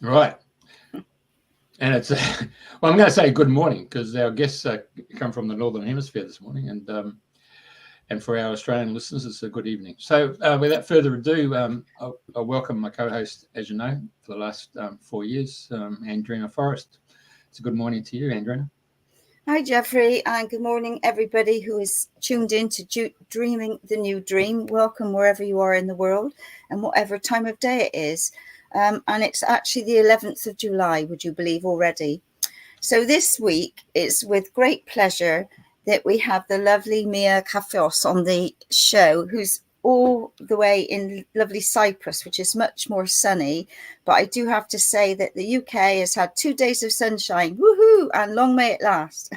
Right. And it's, well, I'm going to say good morning because our guests come from the Northern Hemisphere this morning. And for our Australian listeners, it's a good evening. So without further ado, I'll welcome my co-host, as you know, for the last 4 years, Andrena Forrest. It's a good morning to you, Andrena. Hi, Jeffrey, and good morning, everybody who is tuned in to Dreaming the New Dream. Welcome wherever you are in the world and whatever time of day it is. And it's actually the 11th of July, would you believe, already? So this week, it's with great pleasure that we have the lovely Mia Kafkios on the show, who's all the way in lovely Cyprus, which is much more sunny. But I do have to say that the UK has had 2 days of sunshine, woohoo, and long may it last.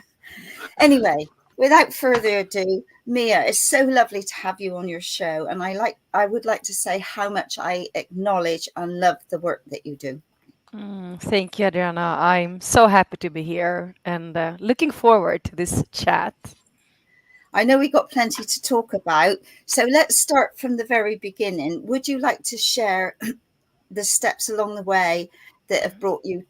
Anyway, without further ado, Mia, it's so lovely to have you on your show. And I would like to say how much I acknowledge and love the work that you do. Thank you, Adriana. I'm so happy to be here and looking forward to this chat. I know we got plenty to talk about, so let's start from the very beginning. Would you like to share the steps along the way that have brought you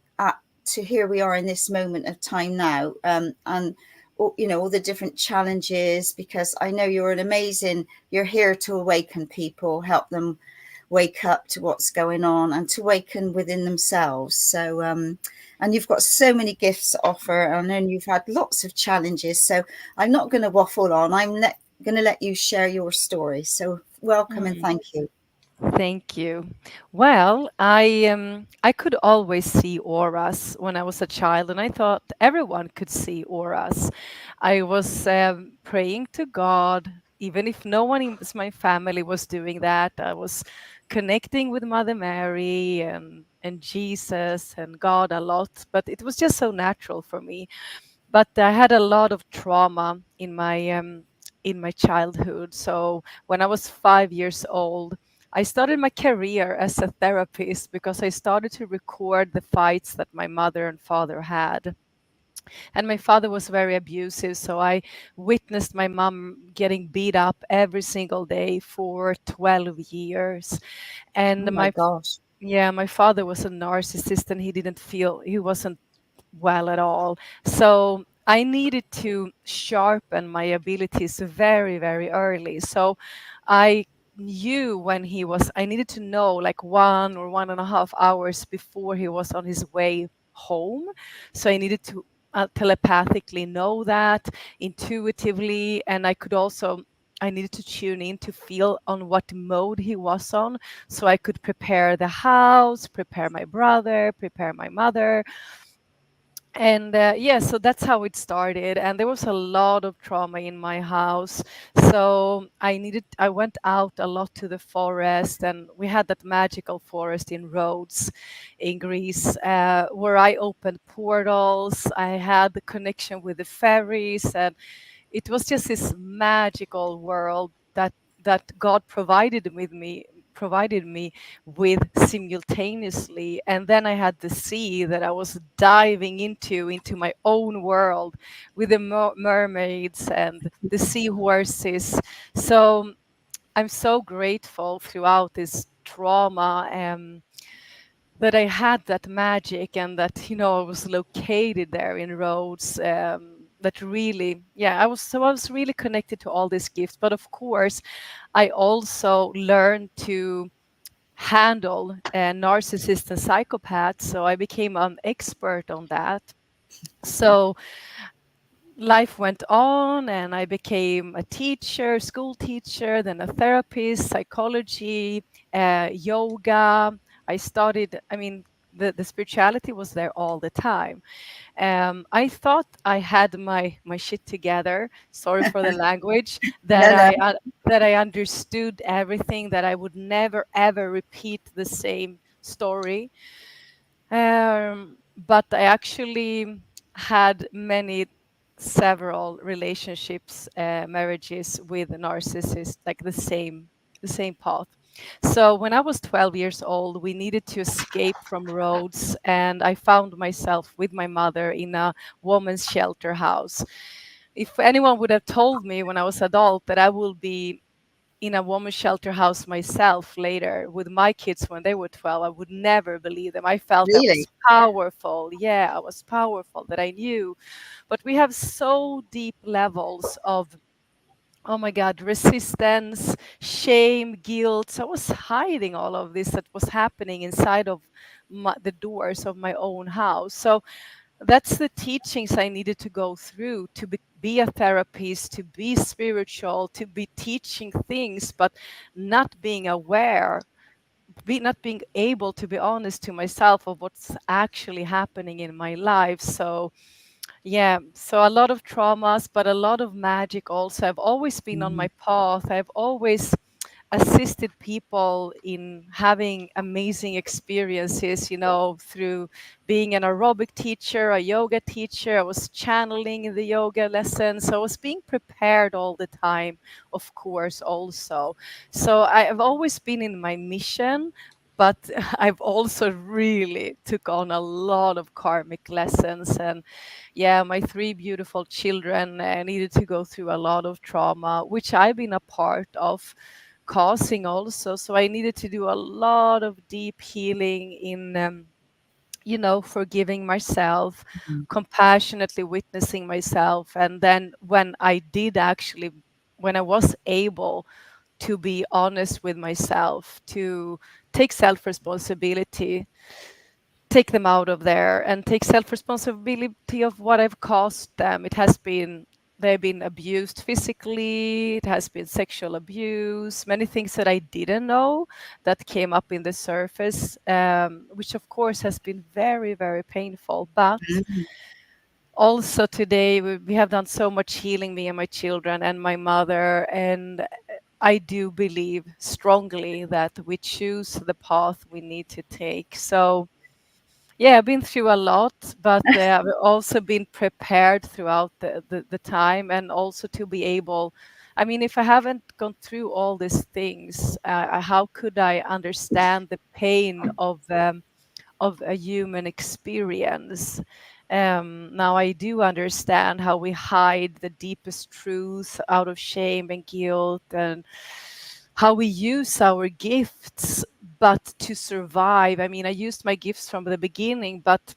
to here we are in this moment of time now, and all the different challenges? Because I know you're here to awaken people, help them wake up to what's going on and to awaken within themselves. So and you've got so many gifts to offer. I know you've had lots of challenges, so I'm not going to waffle on. I'm going to let you share your story. So welcome and thank you. Thank you. Well, I could always see auras when I was a child, and I thought everyone could see auras. I was praying to God, even if no one in my family was doing that. I was connecting with Mother Mary and Jesus and God a lot, but it was just so natural for me. But I had a lot of trauma in my childhood. So when I was 5 years old, I started my career as a therapist because I started to record the fights that my mother and father had. And my father was very abusive, so I witnessed my mom getting beat up every single day for 12 years. And Oh my gosh. my father was a narcissist and he wasn't well at all. So I needed to sharpen my abilities very, very early. So I knew I needed to know like 1 or 1.5 hours before he was on his way home. So I needed to telepathically know that intuitively, and I needed to tune in to feel on what mode he was on, so I could prepare the house, prepare my brother, prepare my mother. And so that's how it started. And there was a lot of trauma in my house. So I went out a lot to the forest, and we had that magical forest in Rhodes in Greece, where I opened portals. I had the connection with the fairies, and it was just this magical world that God provided me with simultaneously. And then I had the sea that I was diving into my own world with the mermaids and the seahorses. So I'm so grateful throughout this trauma that I had that magic, and that I was located there in Rhodes. That really, I was really connected to all these gifts. But of course, I also learned to handle narcissists and psychopaths, so I became an expert on that. So life went on, and I became a teacher, school teacher, then a therapist, psychology, yoga. I studied, the spirituality was there all the time. I thought I had my shit together. Sorry for the language. That I understood everything. That I would never ever repeat the same story. But I actually had several relationships, marriages with narcissists, like the same path. So when I was 12 years old, we needed to escape from Rhodes, and I found myself with my mother in a woman's shelter house. If anyone would have told me when I was adult that I will be in a woman's shelter house myself later with my kids when they were 12. I would never believe them. I felt I was Really? powerful. Yeah, I was powerful, that I knew. But we have so deep levels of, oh my God, resistance, shame, guilt. So I was hiding all of this that was happening inside of the doors of my own house. So that's the teachings I needed to go through to be a therapist, to be spiritual, to be teaching things, but not being aware, not being able to be honest to myself of what's actually happening in my life. So yeah, so a lot of traumas, but a lot of magic also. I've always been on my path. I've always assisted people in having amazing experiences, through being an aerobic teacher, a yoga teacher. I was channeling in the yoga lessons. I was being prepared all the time, of course, also. So I've always been in my mission, but I've also really took on a lot of karmic lessons. And yeah, my three beautiful children needed to go through a lot of trauma, which I've been a part of causing also. So I needed to do a lot of deep healing in, forgiving myself, compassionately witnessing myself. And then when I was able to be honest with myself, to take self-responsibility, take them out of there and take self-responsibility of what I've caused them. They've been abused physically, it has been sexual abuse, many things that I didn't know that came up in the surface, which of course has been very, very painful. But also today we have done so much healing, me and my children and my mother, and I do believe strongly that we choose the path we need to take. So yeah, I've been through a lot, but I've also been prepared throughout the time, and also to be able, I mean, if I haven't gone through all these things, how could I understand the pain of a human experience? Now I do understand how we hide the deepest truth out of shame and guilt, and how we use our gifts, but to survive. I mean, I used my gifts from the beginning, but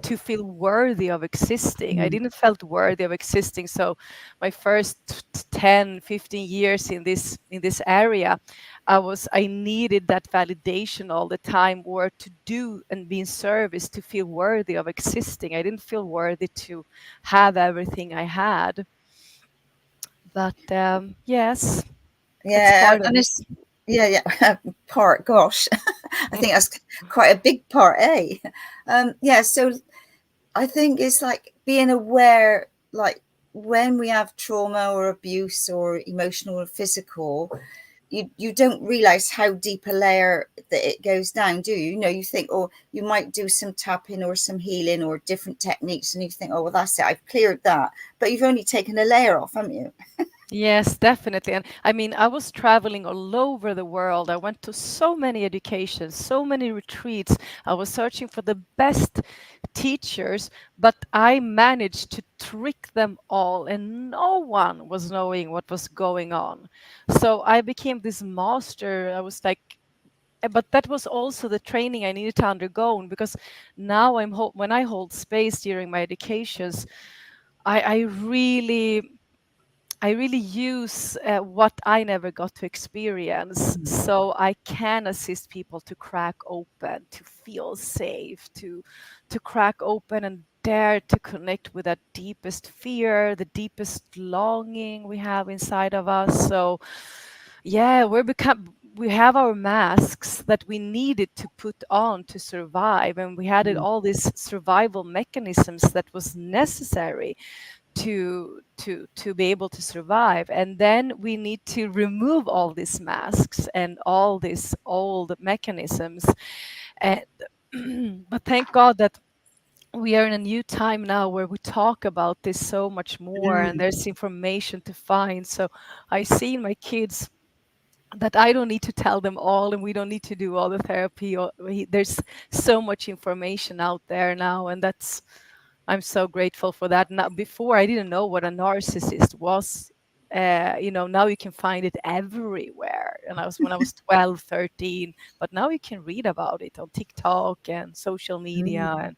to feel worthy of existing. I didn't felt worthy of existing. So my first 10, 15 years in this area, I needed that validation all the time, or to do and be in service to feel worthy of existing. I didn't feel worthy to have everything I had. But yes, it's Yeah, part of and it. it's yeah. Part, gosh, I think that's quite a big part, eh? Yeah, so I think it's like being aware, like when we have trauma or abuse or emotional or physical, you don't realize how deep a layer that it goes down, do you? You think, oh, you might do some tapping or some healing or different techniques, and you think, oh, well, that's it, I've cleared that. But you've only taken a layer off, haven't you? Yes, definitely. And I mean, I was traveling all over the world. I went to so many educations, so many retreats. I was searching for the best teachers, but I managed to trick them all, and no one was knowing what was going on. So I became this master. I was like, but that was also the training I needed to undergo, because now when I hold space during my educations, I, I really I really use what I never got to experience, so I can assist people to crack open, to feel safe, to crack open and dare to connect with that deepest fear, the deepest longing we have inside of us. So yeah, we have our masks that we needed to put on to survive, and we had all these survival mechanisms that was necessary to be able to survive. And then we need to remove all these masks and all these old mechanisms. And but thank God that we are in a new time now where we talk about this so much more, and there's information to find. So I see in my kids that I don't need to tell them all, and we don't need to do all the therapy. There's so much information out there now, and I'm so grateful for that. Now, before I didn't know what a narcissist was. now you can find it everywhere. And I was when I was 12, 13, but now you can read about it on TikTok and social media. Mm. And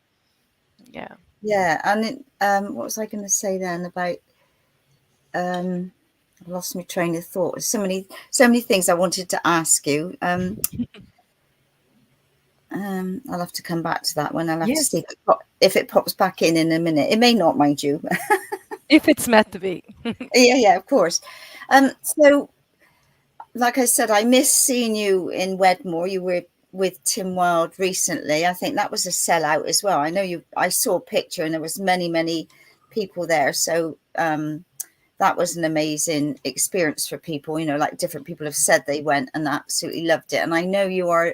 yeah. Yeah, and what was I going to say then about? I lost my train of thought. There's so many things I wanted to ask you. I'll have to come back to that one. I'll have to see Yes, if it pops back in a minute. It may not, mind you. if it's meant to be. Yeah, of course. So, like I said, I miss seeing you in Wedmore. You were with Tim Wilde recently. I think that was a sellout as well. I know you. I saw a picture, and there was many people there. So that was an amazing experience for people. Like different people have said they went and absolutely loved it. And I know you are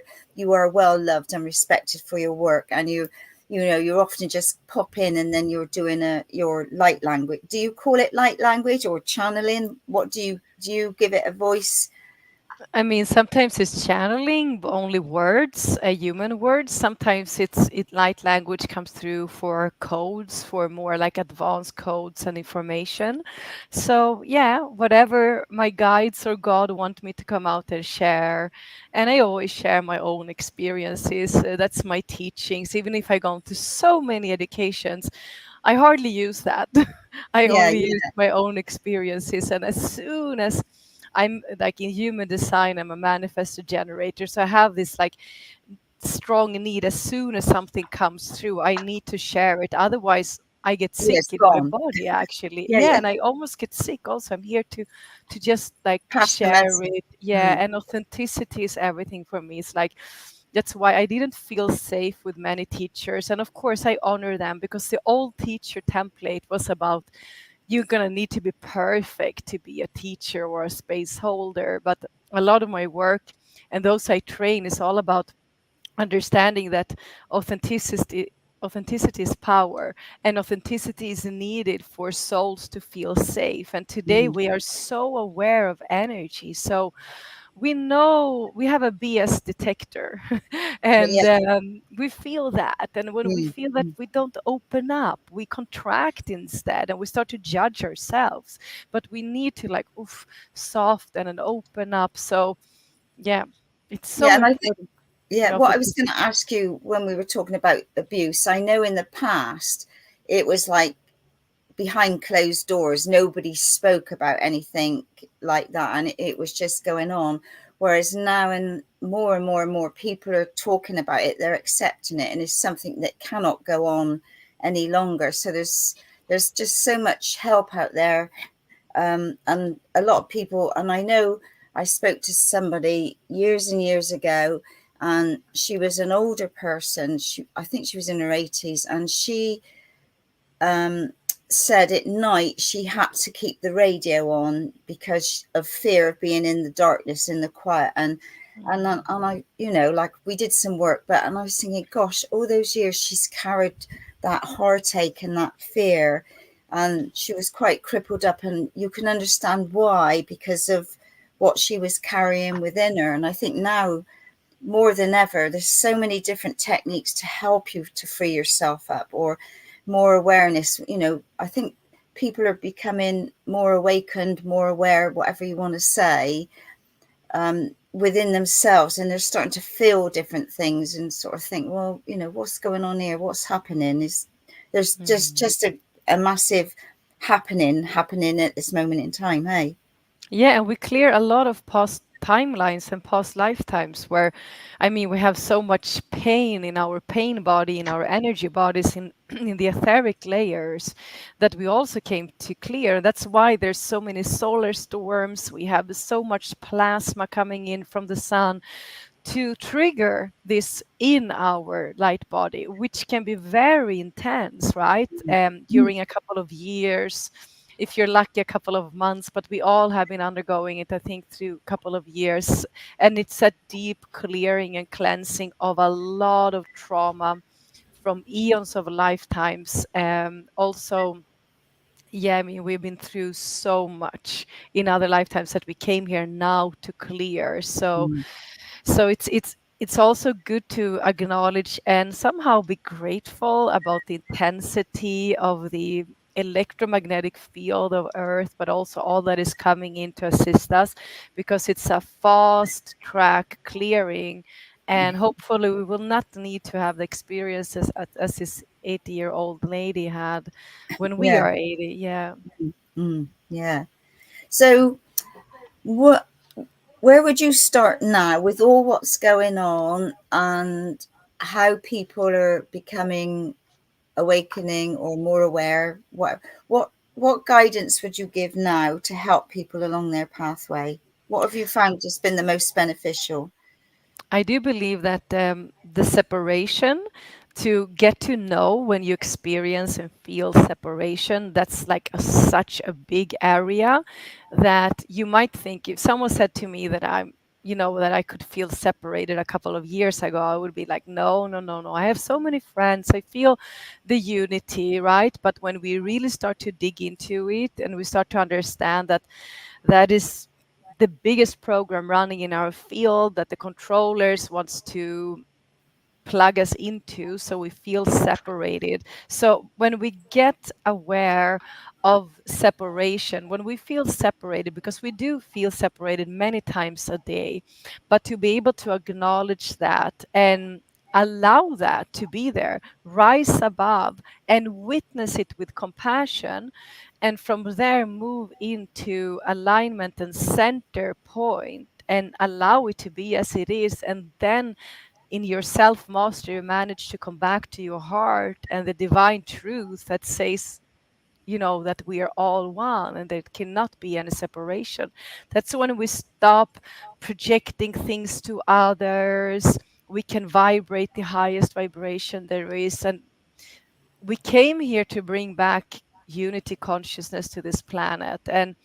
well loved and respected for your work, and you're often just pop in and then you're doing your light language. Do you call it light language or channeling? What do you give it a voice? I mean, sometimes it's channeling, but only words, human words. Sometimes light language comes through for codes, for more like advanced codes and information. So yeah, whatever my guides or God want me to come out and share, and I always share my own experiences. That's my teachings. Even if I go to so many educations, I hardly use that. I Yeah, only yeah, use my own experiences, and as soon as I'm like in human design, I'm a manifestor generator. So I have this like strong need. As soon as something comes through, I need to share it. Otherwise, I get yeah. sick It's in my gone. body actually. Yeah, Yeah, yeah. and I almost get sick also. I'm here to just like Pass the share message. it. Yeah, Mm. and authenticity is everything for me. It's like that's why I didn't feel safe with many teachers. And of course I honor them because the old teacher template was about you're going to need to be perfect to be a teacher or a space holder. But a lot of my work and those I train is all about understanding that authenticity authenticity is power, and authenticity is needed for souls to feel safe. And today Mm. we are so aware of energy, so we know we have a BS detector and Yeah. we feel that. And when we Mm. feel that Mm. we don't open up, we contract instead and we start to judge ourselves. But we need to like soften and open up. So yeah, it's so Yeah, and I think, important. yeah, what I was going to ask you when we were talking about abuse, I know in the past it was like behind closed doors, nobody spoke about anything like that, and it was just going on. Whereas now, and more people are talking about it, they're accepting it, and it's something that cannot go on any longer. So there's just so much help out there, and a lot of people. And I know I spoke to somebody years and years ago, and she was an older person. I think she was in her 80s, and she said at night she had to keep the radio on because of fear of being in the darkness, in the quiet. And I, like we did some work, and I was thinking, gosh, all those years she's carried that heartache and that fear, and she was quite crippled up, and you can understand why, because of what she was carrying within her. And I think now more than ever, there's so many different techniques to help you to free yourself up, or more awareness. I think people are becoming more awakened, more aware, whatever you want to say, within themselves, and they're starting to feel different things and sort of think, well, what's going on here? What's happening? There's just a massive happening at this moment in time, hey? Yeah, and we clear a lot of past timelines and past lifetimes where, I mean, we have so much pain in our pain body, in our energy bodies, in in the etheric layers that we also came to clear. That's why there's so many solar storms. We have so much plasma coming in from the sun to trigger this in our light body, which can be very intense, right? During a couple of years, if you're lucky, a couple of months, but we all have been undergoing it, I think, through a couple of years. And it's a deep clearing and cleansing of a lot of trauma from eons of lifetimes. Also, yeah, I mean, we've been through so much in other lifetimes that we came here now to clear. So it's also good to acknowledge and somehow be grateful about the intensity of the electromagnetic field of Earth, but also all that is coming in to assist us, because it's a fast track clearing. And hopefully we will not need to have the experiences as this 80-year-old lady had when we Yeah. are 80. Yeah. Yeah. So what where would you start now with all what's going on and how people are becoming awakening or more aware? What guidance would you give now to help people along their pathway? What have you found has been the most beneficial? I do believe that the separation, to get to know when you experience and feel separation, that's like such a big area that you might think, if someone said to me that that I could feel separated a couple of years ago, I would be like, no, no, no, no. I have so many friends. I feel the unity, right? But when we really start to dig into it and we start to understand that that is the biggest program running in our field that the controllers wants to plug us into, so we feel separated. So when we get aware of separation, when we feel separated, because we do feel separated many times a day, but to be able to acknowledge that and allow that to be there, rise above and witness it with compassion, and from there move into alignment and center point and allow it to be as it is, and then in your self mastery, you manage to come back to your heart and the divine truth that says, that we are all one and there cannot be any separation. That's when we stop projecting things to others. We can vibrate the highest vibration there is. And we came here to bring back unity consciousness to this planet. And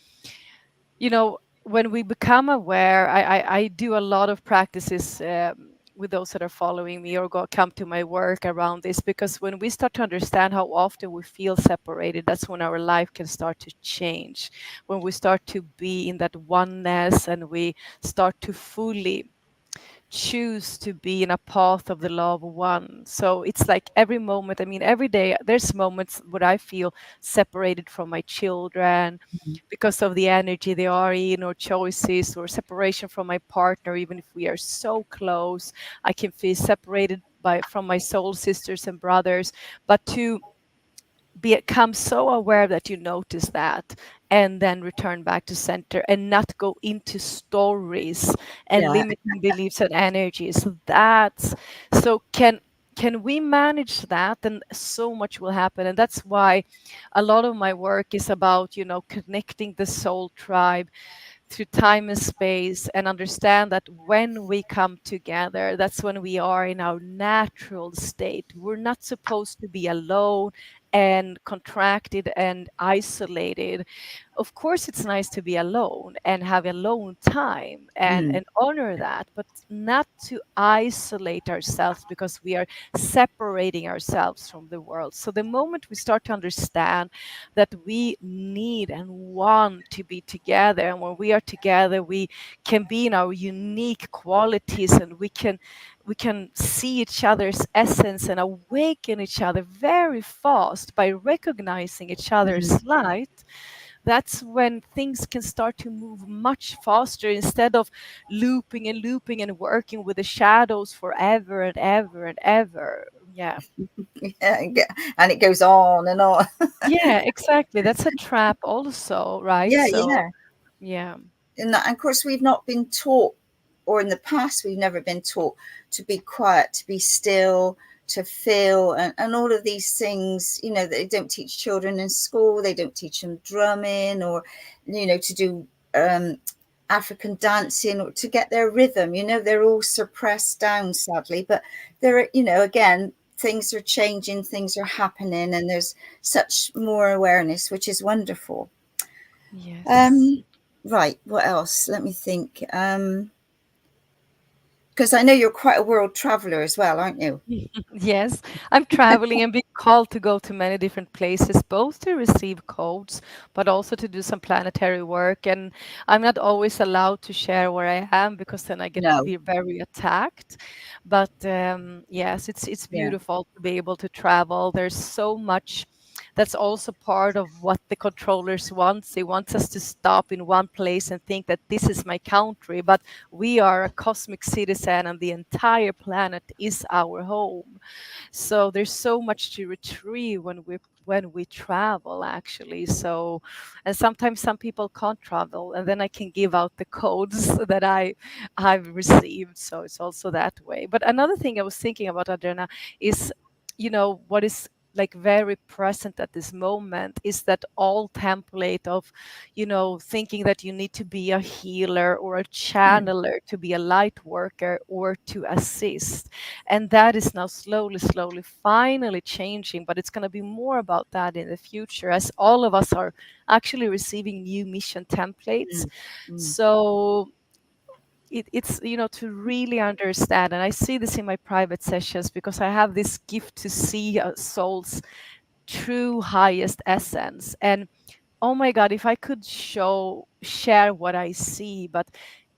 when we become aware, I do a lot of practices with those that are following me or come to my work around this, because when we start to understand how often we feel separated, that's when our life can start to change. When we start to be in that oneness and we start to fully choose to be in a path of the love one. So it's like every moment, I mean, every day there's moments where I feel separated from my children because of the energy they are in, or choices, or separation from my partner. Even if we are so close, I can feel separated from my soul sisters and brothers. But to become so aware that you notice that, and then return back to center and not go into stories and Yeah. limiting beliefs and energies. That's so can we manage that, then so much will happen. And that's why a lot of my work is about connecting the soul tribe through time and space, and understand that when we come together, that's when we are in our natural state. We're not supposed to be alone and contracted and isolated. Of course, it's nice to be alone and have alone time and honor that, but not to isolate ourselves because we are separating ourselves from the world. So the moment we start to understand that we need and want to be together, and when we are together, we can be in our unique qualities, and we can see each other's essence and awaken each other very fast by recognizing each other's light. That's when things can start to move much faster, instead of looping and looping and working with the shadows forever and ever and ever. Yeah. And it goes on and on. Yeah, exactly. That's a trap also, right? Yeah, So, yeah. yeah. And of course, we've not been taught, or in the past, we've never been taught to be quiet, to be still, to feel, and all of these things. They don't teach children in school. They don't teach them drumming, or to do African dancing, or to get their rhythm. They're all suppressed down, sadly. But again, things are changing, things are happening, and there's such more awareness, which is wonderful. Yes. Right, what else? Let me think. Because I know you're quite a world traveler as well, aren't you? Yes, I'm traveling and being called to go to many different places, both to receive codes, but also to do some planetary work. And I'm not always allowed to share where I am, because then I get No. very attacked. But yes, it's Yeah. beautiful to be able to travel. There's so much that's also part of what the controllers want. They want us to stop in one place and think that this is my country, but we are a cosmic citizen and the entire planet is our home. So there's so much to retrieve when we travel, actually. So, and sometimes some people can't travel, and then I can give out the codes that I've received. So it's also that way. But another thing I was thinking about, Adriana, is, what is like very present at this moment is that all template of, thinking that you need to be a healer or a channeler to be a light worker or to assist. And that is now slowly, finally changing, but it's going to be more about that in the future, as all of us are actually receiving new mission templates. So it's to really understand, and I see this in my private sessions, because I have this gift to see a soul's true highest essence. And oh my God, if I could share what I see, but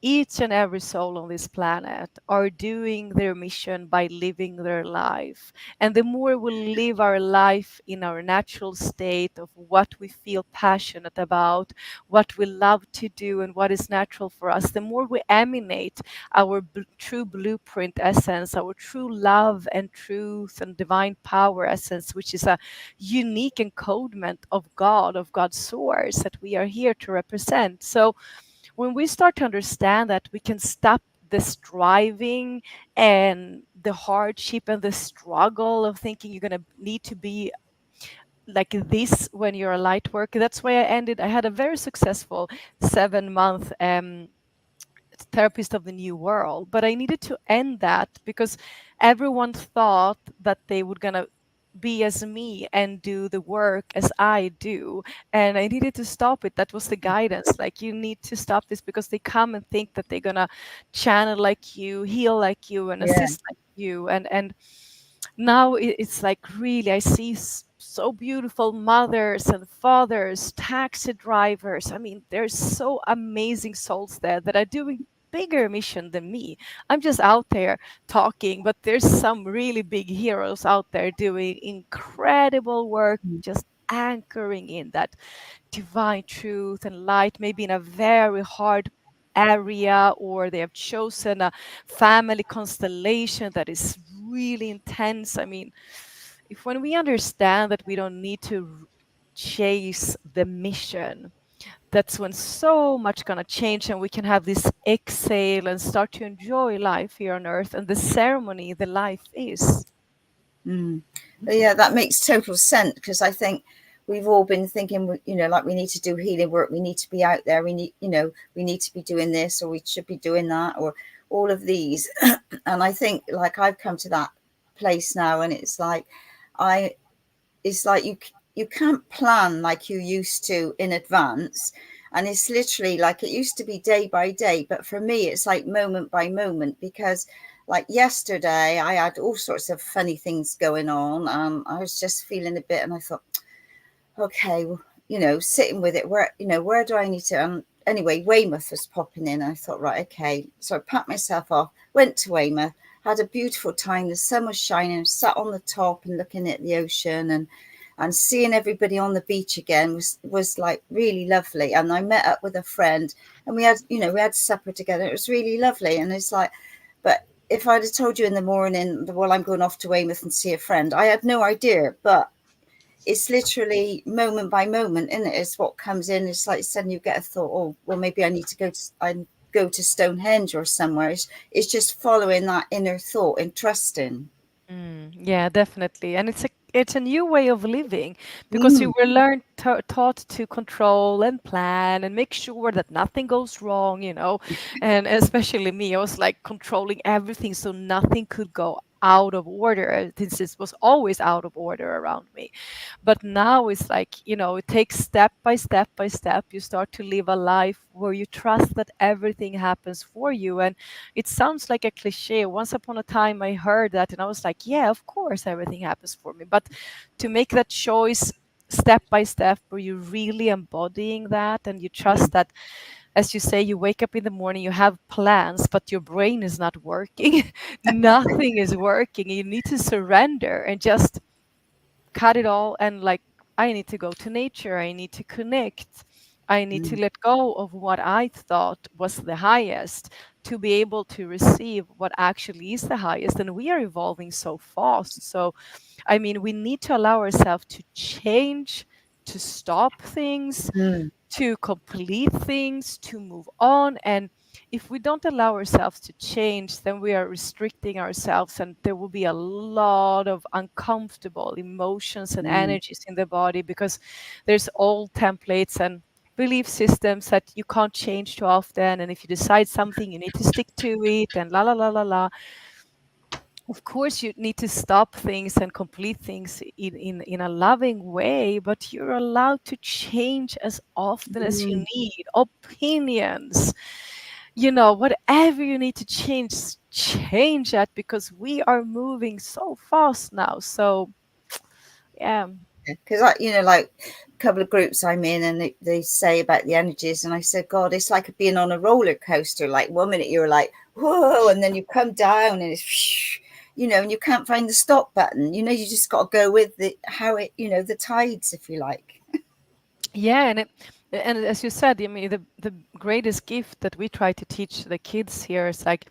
each and every soul on this planet are doing their mission by living their life. And the more we live our life in our natural state of what we feel passionate about, what we love to do, and what is natural for us, the more we emanate our true blueprint essence, our true love and truth and divine power essence, which is a unique encodement of God, of God's source that we are here to represent. So when we start to understand that, we can stop the striving and the hardship and the struggle of thinking you're going to need to be like this when you're a light worker. That's why I had a very successful 7-month therapist of the new world, but I needed to end that because everyone thought that they were gonna be as me and do the work as I do, and I needed to stop it. That was the guidance, like, you need to stop this, because they come and think that they're gonna channel like you, heal like you, and assist like you. And now it's like, really, I see so beautiful mothers and fathers, taxi drivers. I mean, there's so amazing souls there that are doing bigger mission than me. I'm just out there talking, but there's some really big heroes out there doing incredible work, just anchoring in that divine truth and light, maybe in a very hard area, or they have chosen a family constellation that is really intense. I mean, if when we understand that we don't need to chase the mission, that's when so much gonna change, and we can have this exhale and start to enjoy life here on earth and the ceremony the life is. Yeah, that makes total sense, because I think we've all been thinking, like, we need to do healing work, we need to be out there, we need to be doing this, or we should be doing that, or all of these. And I think, like, I've come to that place now, and it's like you can't plan like you used to in advance. And it's literally like, it used to be day by day, but for me it's like moment by moment, because like yesterday I had all sorts of funny things going on. I was just feeling a bit, and I thought, okay, well, sitting with it, where do I need to anyway, Weymouth was popping in. I thought, right, okay. So I packed myself off, went to Weymouth, had a beautiful time. The sun was shining, sat on the top and looking at the ocean, and seeing everybody on the beach again was like really lovely. And I met up with a friend, and we had supper together. It was really lovely. And it's like, but if I'd have told you in the morning, well, I'm going off to Weymouth and see a friend, I had no idea. But it's literally moment by moment, isn't it? It's what comes in. It's like suddenly you get a thought, oh, well, maybe I need to go to Stonehenge or somewhere. It's just following that inner thought and trusting. Yeah, definitely. And it's a new way of living, because we were taught to control and plan and make sure that nothing goes wrong, and especially me, I was like controlling everything so nothing could go out of order. This was always out of order around me. But now it's like, it takes step by step by step. You start to live a life where you trust that everything happens for you. And it sounds like a cliche. Once upon a time, I heard that and I was like, yeah, of course, everything happens for me. But to make that choice step by step, where you're really embodying that, and you trust that, as you say, you wake up in the morning, you have plans, but your brain is not working. Nothing is working. You need to surrender and just cut it all and like I need to go to nature. I need to connect. I need to Mm. let go of what I thought was the highest to be able to receive what actually is the highest. And we are evolving so fast. So, I mean, we need to allow ourselves to change, to stop things, Mm. to complete things, to move on. And if we don't allow ourselves to change, then we are restricting ourselves, and there will be a lot of uncomfortable emotions and Mm. energies in the body because there's old templates and belief systems that you can't change too often. And if you decide something, you need to stick to it, and la la la la la. Of course, you need to stop things and complete things in a loving way, but you're allowed to change as often as you Mm. need. Opinions, you know, whatever you need to change, change that, because we are moving so fast now. So, yeah. Because I, like a couple of groups I'm in, and they say about the energies, and I said, God, it's like being on a roller coaster. Like 1 minute you're like, whoa, and then you come down, and it's, and you can't find the stop button. You just got to go with the tides, if you like. Yeah, and as you said, I mean, the greatest gift that we try to teach the kids here is like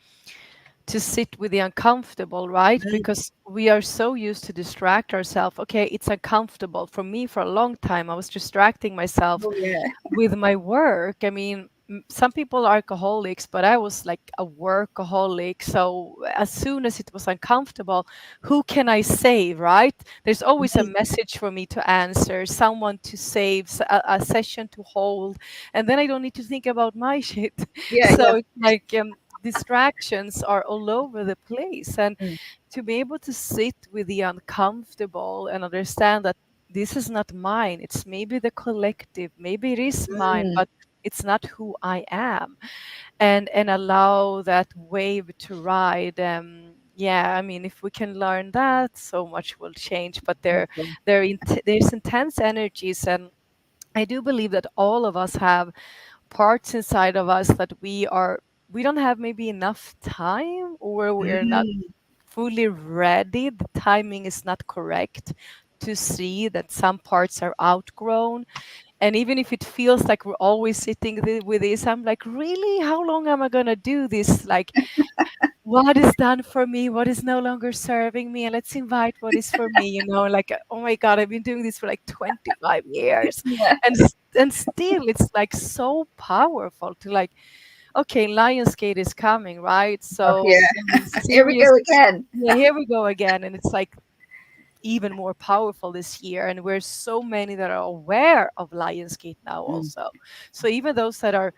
to sit with the uncomfortable, right? Mm. Because we are so used to distract ourselves. Okay, it's uncomfortable. For me, for a long time, I was distracting myself Oh yeah. with my work. I mean, some people are alcoholics, but I was like a workaholic. So as soon as it was uncomfortable, who can I save, right? There's always a Mm. message for me to answer, someone to save, a session to hold, and then I don't need to think about my shit. Yeah, So yeah. it's like distractions are all over the place, and Mm. to be able to sit with the uncomfortable and understand that this is not mine, it's maybe the collective, maybe it is mine, Mm. but it's not who I am, and allow that wave to ride. Yeah, I mean, if we can learn that, so much will change. But Okay. there's intense energies, and I do believe that all of us have parts inside of us that we don't have maybe enough time, or we're not Mm. fully ready. The timing is not correct to see that some parts are outgrown. And even if it feels like we're always sitting with this, I'm like, really? How long am I going to do this? Like, what is done for me? What is no longer serving me? And let's invite what is for me, like, oh my God, I've been doing this for like 25 years. Yeah. And still, it's like so powerful to like, okay, Lionsgate is coming, right? Oh, So yeah. some Here we serious, go again. yeah, here we go again. And it's like even more powerful this year. And we're so many that are aware of Lionsgate now Mm. also. So even those that are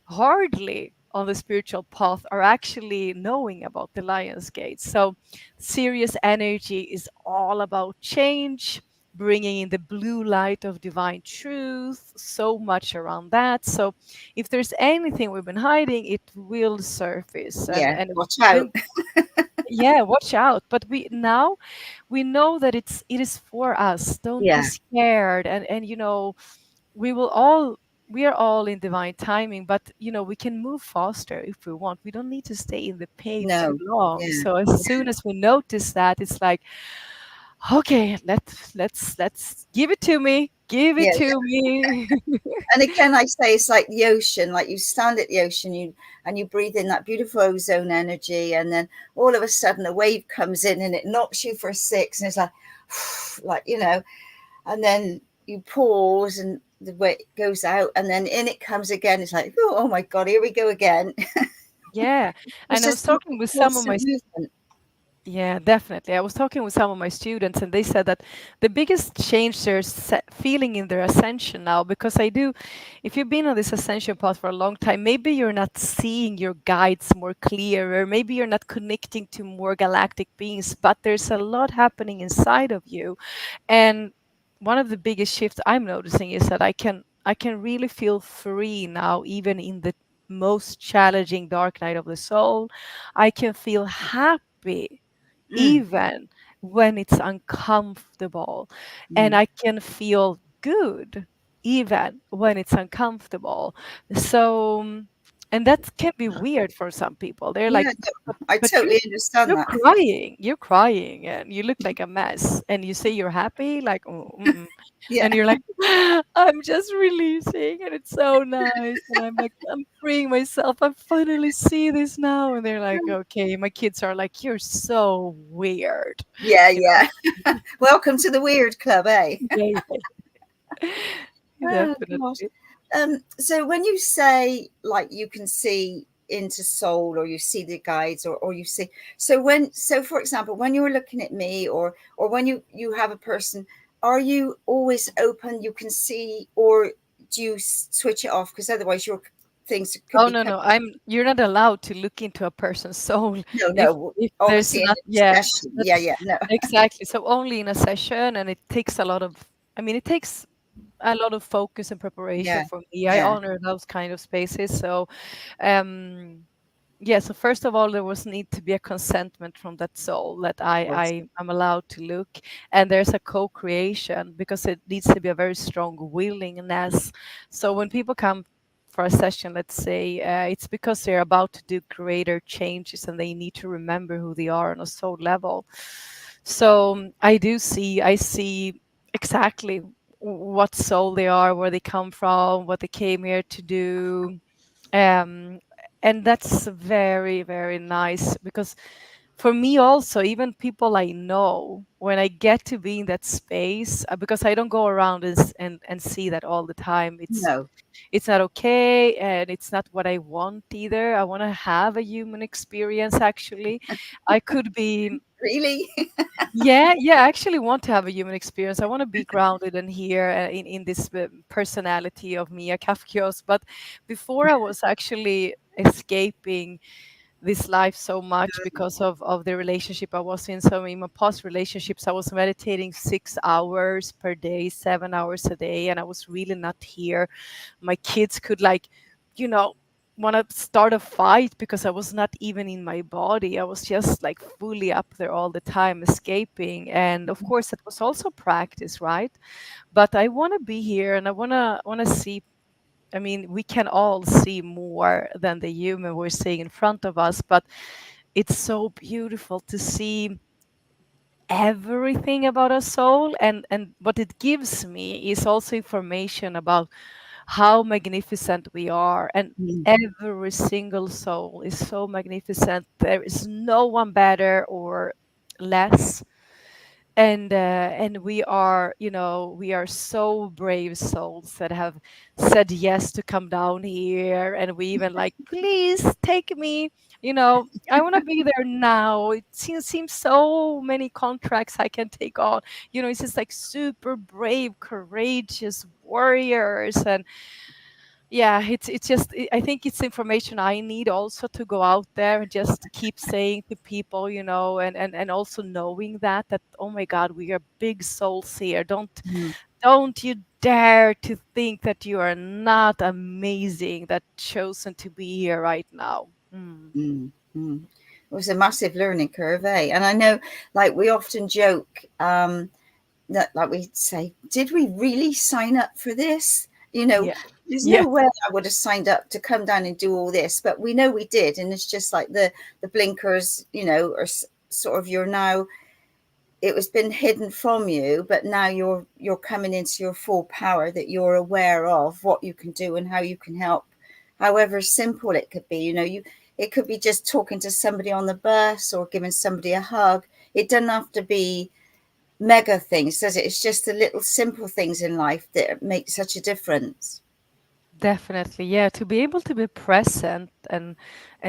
hardly on the spiritual path are actually knowing about the Lionsgate. So serious energy is all about change, bringing in the blue light of divine truth, so much around that. So if there's anything we've been hiding, it will surface. Yeah. And Watch out. when, yeah, watch out. But we know that it is for us. Don't be Yeah. scared. And we will all we are all in divine timing, but we can move faster if we want. We don't need to stay in the pain too No. long. Yeah. So as soon as we notice that, it's like, okay, let's give it to me. Give it Yeah. to me. And again, I say it's like the ocean. Like you stand at the ocean, you breathe in that beautiful ozone energy, and then all of a sudden a wave comes in and it knocks you for a six, and it's like, and then you pause and the way it goes out, and then in it comes again. It's like, oh my God, here we go again. Yeah. It's And I was just a talking with some of my constant movement. Yeah, definitely. I was talking with some of my students, and they said that the biggest change they're feeling in their ascension now, because if you've been on this ascension path for a long time, maybe you're not seeing your guides more clear, or maybe you're not connecting to more galactic beings, but there's a lot happening inside of you. And one of the biggest shifts I'm noticing is that I can really feel free now, even in the most challenging dark night of the soul. I can feel happy Mm. even when it's uncomfortable. And Mm. I can feel good even when it's uncomfortable. So And that can be weird for some people. They're like, Yeah, no, I but totally understand that. you're crying, and you look like a mess, and you say you're happy, like, oh, Yeah, and you're like, I'm just releasing, and it's so nice, and I'm like, I'm freeing myself. I finally see this now, and they're like, okay. My kids are like, you're so weird, yeah, you know. yeah. Welcome to the weird club, eh? Yeah, Oh gosh. definitely. So when you say like you can see into soul, or you see the guides, or you see, so for example, when you're looking at me, or when you have a person, are you always open, you can see, or do you switch it off, because otherwise your things could Oh, be no, cut? no. You're not allowed to look into a person's soul No, if no, there's obviously in not, a yeah, session. that, Yeah, yeah, no. exactly. So only in a session, and it takes a lot of, I mean, it takes a lot of focus and preparation Yeah, for me. I yeah, honor those kind of spaces. So, um, yeah. So first of all, there was need to be a consentment from that soul that of course. I am allowed to look, and there's a co-creation because it needs to be a very strong willingness. So when people come for a session, let's say, it's because they're about to do greater changes and they need to remember who they are on a soul level. So I see exactly what soul they are, where they come from, what they came here to do. Um, and that's very, very nice because for me also, even people I know, when I get to be in that space, because I don't go around and see that all the time, No, it's not okay, and it's not what I want either. I want to have a human experience, actually. I could be, really. yeah, yeah, I actually want to have a human experience. I want to be grounded in here, in this personality of Mia Kafkios. But before, I was actually escaping this life so much because of the relationship I was in. So in my past relationships, I was meditating 6 hours per day, 7 hours a day, and I was really not here. My kids could, like, you know want to start a fight because I was not even in my body. I was just like fully up there all the time, escaping. And of course, it was also practice, right? But I want to be here, and I want to see. I mean, we can all see more than the human we're seeing in front of us, but it's so beautiful to see everything about a soul. And what it gives me is also information about how magnificent we are. And Mm, every single soul is so magnificent. There is no one better or less. And we are, we are so brave souls that have said yes to come down here. And we even like, please take me, I want to be there now. It seems so many contracts I can take on. It's just like super brave, courageous warriors. And yeah, it's just, I think it's information I need also to go out there and just keep saying to people, and also knowing that, oh my God, we are big souls here. mm, Don't you dare to think that you are not amazing, that chosen to be here right now. mm, mm. It was a massive learning curve, eh? And I know, like, we often joke, that, like, we say, did we really sign up for this? Yeah. There's Yeah. no way I would have signed up to come down and do all this, but we know we did. And it's just like the blinkers, are sort of, you're now, it was been hidden from you, but now you're coming into your full power, that you're aware of what you can do and how you can help, however simple it could be. It could be just talking to somebody on the bus, or giving somebody a hug. It doesn't have to be mega things, does it? It's just the little simple things in life that make such a difference. Definitely, yeah. To be able to be present and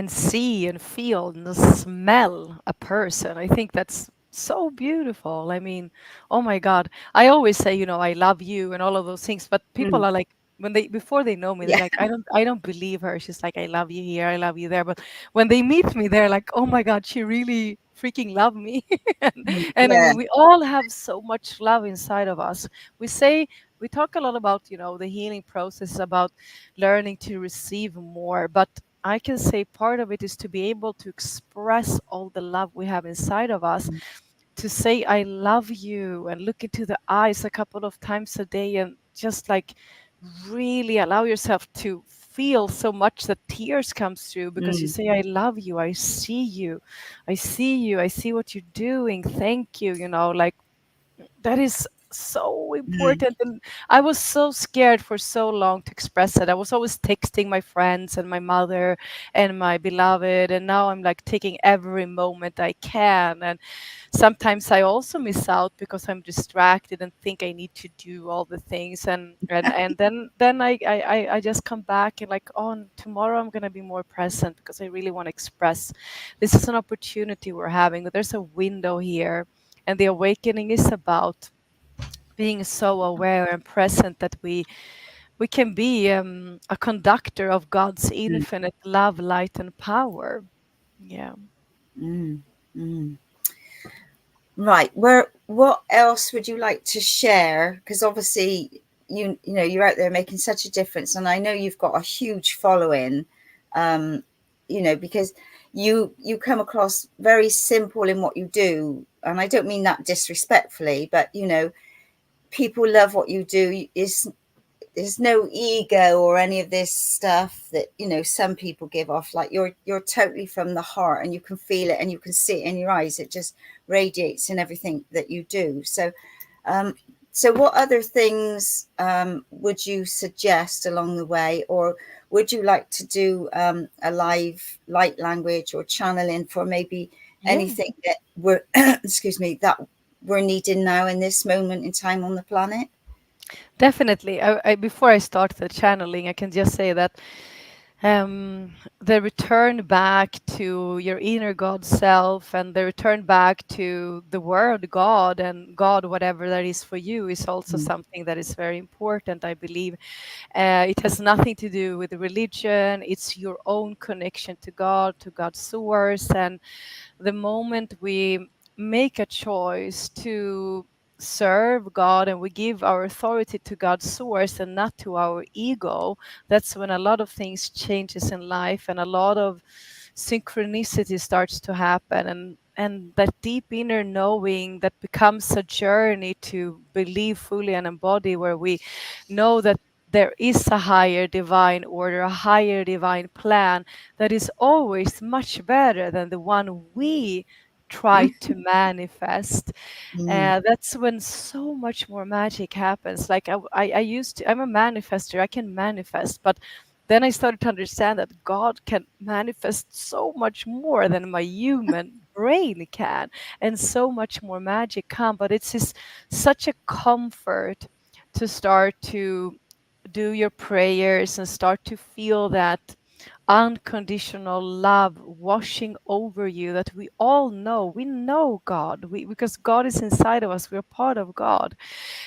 see and feel and smell a person, I think that's so beautiful. I mean, oh my God. I always say, I love you and all of those things, but people Mm, are like, when they before they know me, they're yeah. like, I don't believe her. She's like, I love you here, I love you there. But when they meet me, they're like, oh my God, she really freaking love me. and, Mm, and I yeah. mean, we all have so much love inside of us. We say we talk a lot about, the healing process, about learning to receive more. But I can say part of it is to be able to express all the love we have inside of us, to say, I love you, and look into the eyes a couple of times a day, and just like really allow yourself to feel so much that tears comes through, because you say, I love you, I see you, I see you, I see what you're doing, thank you, like that is so important. And I was so scared for so long to express it. I was always texting my friends and my mother and my beloved, and now I'm like taking every moment I can. And sometimes I also miss out because I'm distracted and think I need to do all the things, and then I just come back and like, oh, tomorrow I'm gonna be more present because I really want to express. This is an opportunity we're having. There's a window here, and the awakening is about being so aware and present that we can be a conductor of God's infinite love, light, and power. Yeah. Right. What else would you like to share? Because obviously you're out there making such a difference, and I know you've got a huge following. Because you come across very simple in what you do, and I don't mean that disrespectfully, but people love what you do. There's no ego or any of this stuff that some people give off. Like you're totally from the heart, and you can feel it and you can see it in your eyes. It just radiates in everything that you do. So what other things would you suggest along the way, or would you like to do a live light language or channeling for maybe anything that we're that we're needing now in this moment in time on the planet? Definitely. Before I start the channeling, I can just say that the return back to your inner God self, and the return back to the word God, and God, whatever that is for you, is also something that is very important, I believe. It has nothing to do with religion. It's your own connection to God, to God's source. And the moment we make a choice to serve God, and we give our authority to God's source and not to our ego, that's when a lot of things changes in life, and a lot of synchronicity starts to happen, and that deep inner knowing that becomes a journey to believe fully and embody, where we know that there is a higher divine order, a higher divine plan that is always much better than the one we try to manifest. That's when so much more magic happens. Like I'm a manifester, I can manifest, but then I started to understand that God can manifest so much more than my human brain can, and so much more magic come. But it's such a comfort to start to do your prayers and start to feel that unconditional love washing over you, that we all know. We know God, because God is inside of us. We're part of God.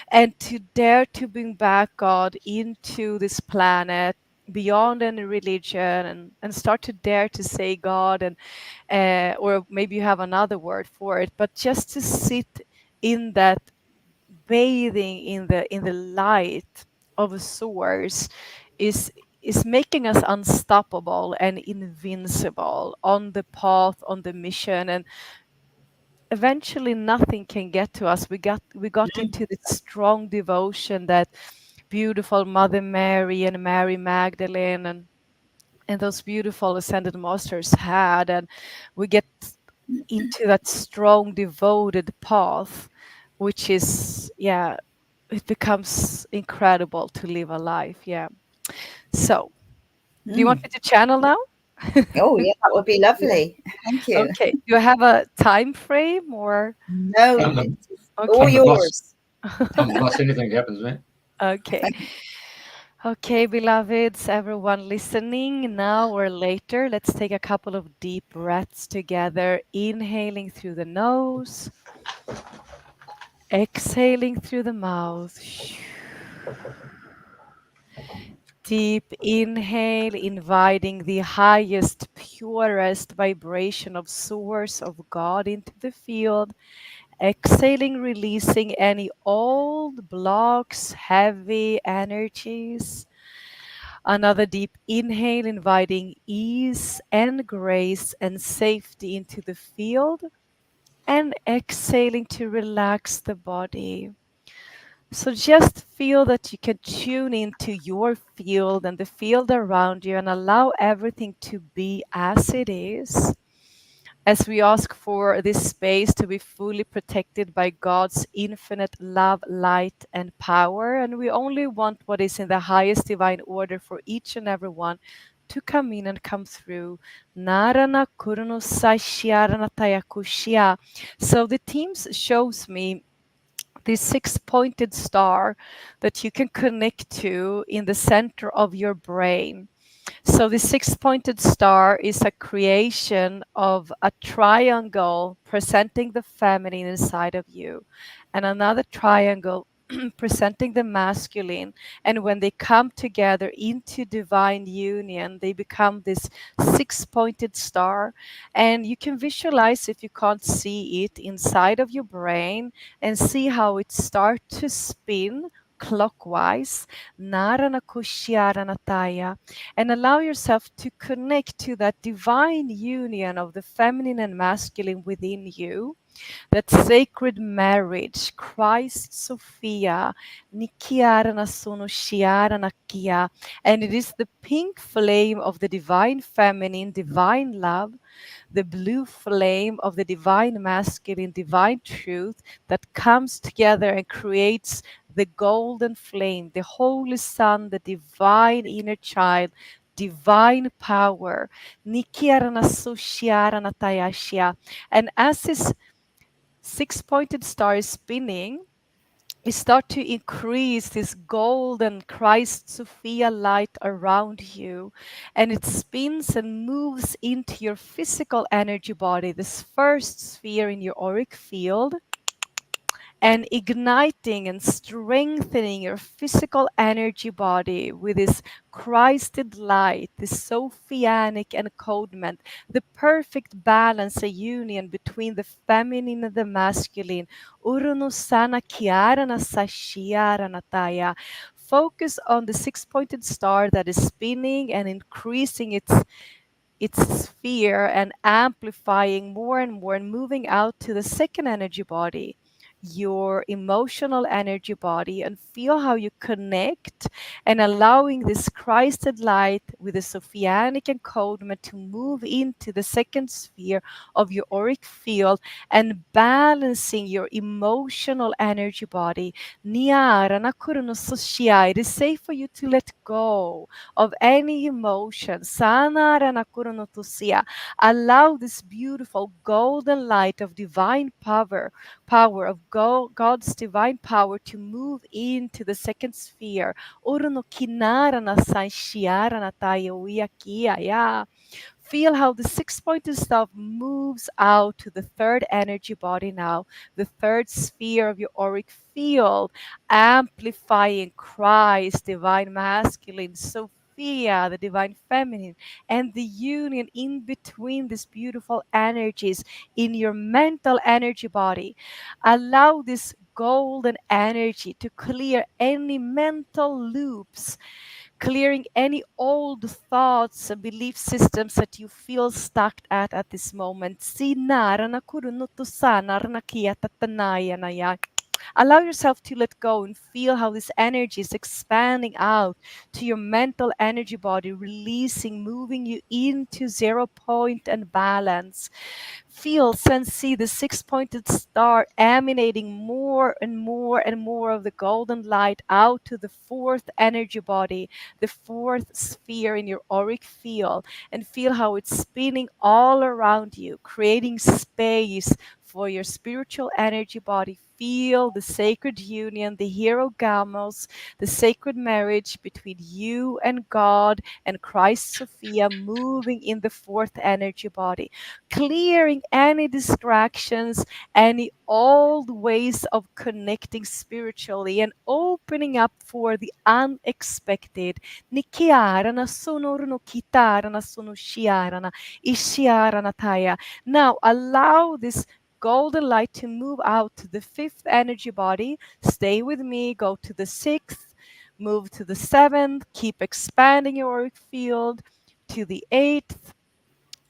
And to dare to bring back God into this planet beyond any religion, and start to dare to say God, and or maybe you have another word for it, but just to sit in that, bathing in the light of a source, is making us unstoppable and invincible on the path, on the mission. And eventually nothing can get to us. We got into this strong devotion that beautiful Mother Mary and Mary Magdalene and those beautiful ascended masters had, and we get into that strong devoted path, which is, it becomes incredible to live a life. So do you want me to channel now? Oh yeah, that would be lovely. Thank you. Okay, do you have a time frame, or? No, I'm it's Okay. all the boss. yours. I'm the boss. Anything happens, man. Okay. Okay, beloveds, everyone listening, now or later, let's take a couple of deep breaths together, inhaling through the nose, exhaling through the mouth. Deep inhale, inviting the highest, purest vibration of source of God into the field. Exhaling, releasing any old blocks, heavy energies. Another deep inhale, inviting ease and grace and safety into the field. And exhaling to relax the body. So just feel that you can tune into your field and the field around you and allow everything to be as it is. As we ask for this space to be fully protected by God's infinite love, light, and power. And we only want what is in the highest divine order for each and every one to come in and come through. Narana kurno saishiarana tayakushia. So the teams shows me this six-pointed star that you can connect to in the center of your brain. So the six-pointed star is a creation of a triangle presenting the feminine inside of you, and another triangle presenting the masculine. And when they come together into divine union, they become this six-pointed star. And you can visualize, if you can't see it, inside of your brain and see how it starts to spin clockwise. Narana kushiarana taya, and allow yourself to connect to that divine union of the feminine and masculine within you, that sacred marriage, Christ Sophia, Nikiarana Sono Shiarana Kia, and it is the pink flame of the divine feminine, divine love, the blue flame of the divine masculine, divine truth that comes together and creates the golden flame, the Holy Son, the divine inner child, divine power. Nikiarana Sushiarana Tayashia. And as this six-pointed star is spinning, you start to increase this golden Christ Sophia light around you, and it spins and moves into your physical energy body, this first sphere in your auric field, and igniting and strengthening your physical energy body with this Christed light, this Sophianic encodement, the perfect balance, a union between the feminine and the masculine. Urunusana kiarana sashiarana taya. Focus on the six-pointed star that is spinning and increasing its sphere and amplifying more and more and moving out to the second energy body, your emotional energy body, and feel how you connect and allowing this Christed light with the Sophianic encodement to move into the second sphere of your auric field and balancing your emotional energy body. It is safe for you to let go of any emotion. Allow this beautiful golden light of divine power of God's divine power to move into the second sphere. Feel how the six-pointed star moves out to the third energy body now, the third sphere of your auric field, amplifying Christ, divine masculine, Sophia, the divine feminine, and the union in between these beautiful energies in your mental energy body. Allow this golden energy to clear any mental loops, clearing any old thoughts and belief systems that you feel stuck at this moment. Allow yourself to let go and feel how this energy is expanding out to your mental energy body, releasing, moving you into 0 point and balance. Feel, sense, see the six-pointed star emanating more and more and more of the golden light out to the fourth energy body, the fourth sphere in your auric field, and feel how it's spinning all around you, creating space for your spiritual energy body. Feel the sacred union, the hero gamos, the sacred marriage between you and God and Christ Sophia moving in the fourth energy body, clearing any distractions, any old ways of connecting spiritually, and opening up for the unexpected. Nikiarana sonorno kitarana sonoshiarana ishiarana taya. Now allow this golden light to move out to the fifth energy body. Stay with me, go to the sixth, move to the seventh, keep expanding your auric field to the eighth,